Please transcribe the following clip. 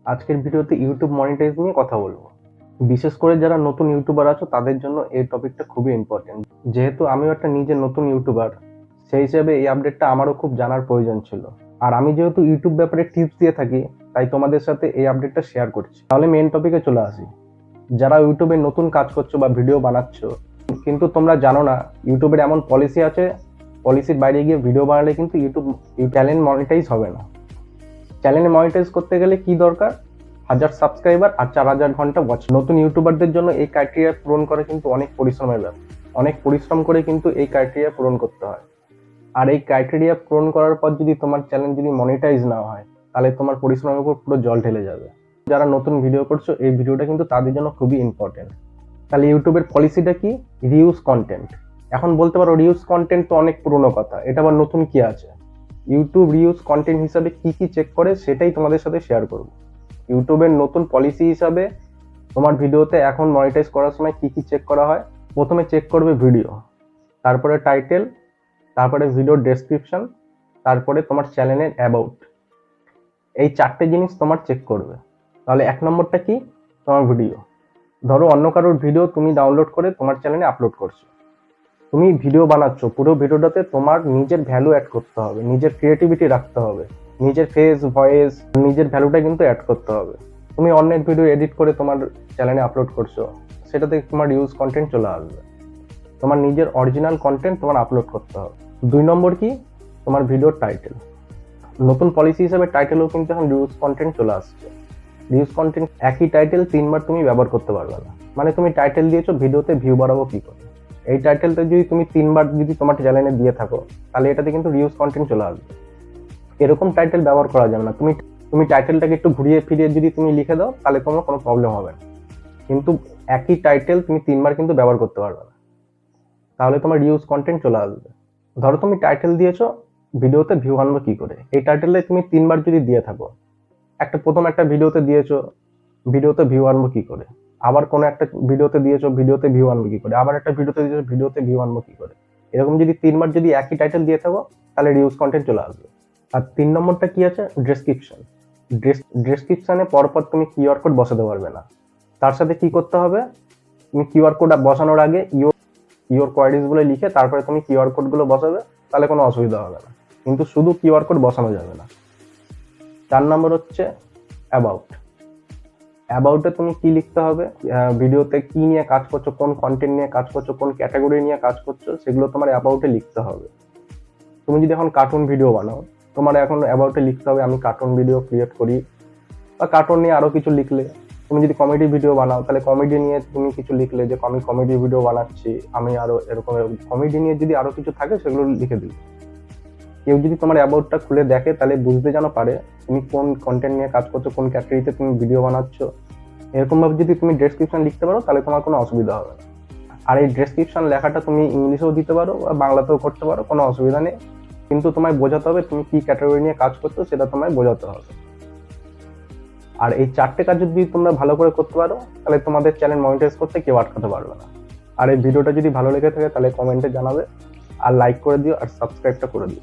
আজকের ভিডিওতে YouTube monetize নিয়ে কথা বলবো। বিশেষ করে যারা নতুন ইউটিউবার আছো তাদের জন্য এই টপিকটা খুবই ইম্পর্টেন্ট। যেহেতু আমিও একটা নিজে নতুন ইউটিউবার, সেই হিসেবে এই আপডেটটা আমারও খুব জানার প্রয়োজন ছিল। আর আমি যেহেতু ইউটিউব ব্যাপারে টিপস দিয়ে থাকি, তাই তোমাদের সাথে এই আপডেটটা শেয়ার করছি। তাহলে মেন টপিকে চলে আসি। যারা ইউটিউবে নতুন কাজ করছো বা ভিডিও বানাচ্ছ, কিন্তু তোমরা জানো না ইউটিউবের এমন পলিসি আছে, পলিসির বাইরে গিয়ে ভিডিও বানালে কিন্তু ইউটিউব চ্যানেল মনিটাইজ হবে না। চ্যানেলে মনিটাইজ করতে গেলে কি দরকার? 1000 সাবস্ক্রাইবার আর 4000 ঘন্টা ওয়াচ। নতুন ইউটিউবারদের জন্য এই ক্রাইটেরিয়া পূরণ করা কিন্তু অনেক পরিশ্রমের ব্যাপার। অনেক পরিশ্রম করে কিন্তু এই ক্রাইটেরিয়া পূরণ করতে হয়। আর এই ক্রাইটেরিয়া পূরণ করার পর যদি তোমার চ্যানেল যদি মনিটাইজ না হয়, তাহলে তোমার পরিশ্রমের উপর পুরো জল ঢেলে যাবে। যারা নতুন ভিডিও করছো, এই ভিডিওটা কিন্তু তাদের জন্য খুবই ইম্পর্টেন্ট। তাহলে ইউটিউবের পলিসিটা কি? Reuse content. এখন বলতে পারো রিউজ কন্টেন্ট তো অনেক পুরনো কথা, এটা আবার নতুন কি আছে? ইউটিউব রিউজ কন্টেন্ট হিসাবে কি কি চেক করে সেটাই তোমাদের সাথে শেয়ার করব। ইউটিউবের নতুন পলিসি হিসাবে তোমার ভিডিওতে এখন মনিটাইজ করার সময় কি কি চেক করা হয়। প্রথমে চেক করবে ভিডিও, তারপরে টাইটেল, তারপরে ভিডিও ডেসক্রিপশন, তারপরে তোমার চ্যানেলের অ্যাবাউট। এই 4টে জিনিস তোমার চেক করবে। তাহলে 1 নম্বরটা কি? তোমার ভিডিও। ধরো অন্য কারোর ভিডিও তুমি ডাউনলোড করে তোমার চ্যানেলে আপলোড করছো। তুমি ভিডিও বানাচ্ছ, পুরো ভিডিওটাতে তোমার নিজের ভ্যালু অ্যাড করতে হবে, নিজের ক্রিয়েটিভিটি রাখতে হবে, নিজের ফেস ভয়েস, নিজের ভ্যালুটা কিন্তু অ্যাড করতে হবে। তুমি অন্যের ভিডিও এডিট করে তোমার চ্যানেলে আপলোড করছো, সেটাতে তোমার ইউজ কন্টেন্ট চলে আসবে। তোমার নিজের অরিজিনাল কন্টেন্ট তোমার আপলোড করতে হবে। 2 নম্বর কি? তোমার ভিডিওর টাইটেল। নতুন পলিসি হিসেবে টাইটেলও কিন্তু এখন রিউজ কন্টেন্ট চলে আসছে। রিউজ কন্টেন্ট একই টাইটেল 3বার তুমি ব্যবহার করতে পারবে না। মানে তুমি টাইটেল দিয়েছো ভিডিওতে ভিউ বাড়াবো কি করে, এই টাইটেলটা যদি তুমি 3বার যদি তোমার চ্যানেলে দিয়ে থাকো, তাহলে এটাতে কিন্তু রিউজ কন্টেন্ট চলে আসবে। এরকম টাইটেল ব্যবহার করা যাবে না। তুমি টাইটেলটাকে একটু ঘুরিয়ে ফিরিয়ে যদি তুমি লিখে দাও, তাহলে তোমার কোনো প্রবলেম হবে না। কিন্তু একই টাইটেল তুমি 3বার কিন্তু ব্যবহার করতে পারবে না, তাহলে তোমার রিউজ কন্টেন্ট চলে আসবে। ধরো তুমি টাইটেল দিয়েছো ভিডিওতে ভিউ আনবো কি করে, এই টাইটেলটা তুমি 3বার যদি দিয়ে থাকো, প্রথম একটা ভিডিওতে দিয়েছো ভিডিওতে ভিউ আনবো কি করে, আবার কোনো একটা ভিডিওতে দিয়েছো ভিডিওতে ভিউ আনবো কি করে, আবার একটা ভিডিওতে দিয়েছো ভিডিওতে ভিউ আনবো কি করে, এরকম যদি 3বার যদি একই টাইটেল দিয়ে থাকো, তাহলে রিউজ কন্টেন্ট চলে আসবে। আর 3 নম্বরটা কি আছে? ডেসক্রিপশন। ডেসক্রিপশনে পরপর তুমি কিউআর কোড বসাতে পারবে না। তার সাথে কি করতে হবে? তুমি কিউআর কোড বসানোর আগে ইওর কোয়ারিজ গুলো লিখে তারপরে তুমি কিউআর কোড গুলো বসাবে, তাহলে কোনো অসুবিধা হবে না। কিন্তু শুধু কিউআর কোড বসানো যাবে না। 4 নম্বর হচ্ছে অ্যাবাউট। অ্যাবাউটে তুমি কি লিখতে হবে? ভিডিওতে কি নিয়ে কাজ করছো, কোন কন্টেন্ট নিয়ে কাজ করছো, কোন ক্যাটাগরি নিয়ে কাজ করছো, সেগুলো তোমার অ্যাবাউটে লিখতে হবে। তুমি যদি এখন কার্টুন ভিডিও বানাও, তোমার এখন অ্যাবাউটে লিখতে হবে আমি কার্টুন ভিডিও ক্রিয়েট করি, বা কার্টুন নিয়ে আরো কিছু লিখলে। তুমি যদি কমেডি ভিডিও বানাও, তাহলে কমেডি নিয়ে তুমি কিছু লিখলে যে আমি কমেডি ভিডিও বানাচ্ছি, আমি আরো এরকম কমেডি নিয়ে যদি আরো কিছু থাকে সেগুলো লিখে দিই। কেউ যদি তোমার অ্যাবাউটটা খুলে দেখে, তাহলে বুঝতে যেন পারে তুমি কোন কন্টেন্ট নিয়ে কাজ করছো, কোন ক্যাটাগরিতে তুমি ভিডিও বানাচ্ছ। এরকম ভাবে যদি তুমি ডেসক্রিপশন লিখতে পারো, তাহলে তোমার কোনো অসুবিধা হবে না। আর এই ডেসক্রিপশন লেখাটা তুমি ইংলিশেও দিতে পারো বা বাংলাতেও করতে পারো, কোনো অসুবিধা নেই। কিন্তু তোমায় বোঝাতে হবে তুমি কি ক্যাটাগরি নিয়ে কাজ করছো, সেটা তোমায় বোঝাতে হবে। আর এই 4টে কাজ যদি তোমরা ভালো করে করতে পারো, তাহলে তোমাদের চ্যানেল মনিটাইজ করতে কেউ আটকাতে পারবে না। আর এই ভিডিওটা যদি ভালো লেগে থাকে, তাহলে কমেন্টে জানাবে, আর লাইক করে দিও, আর সাবস্ক্রাইবটা করে দিও।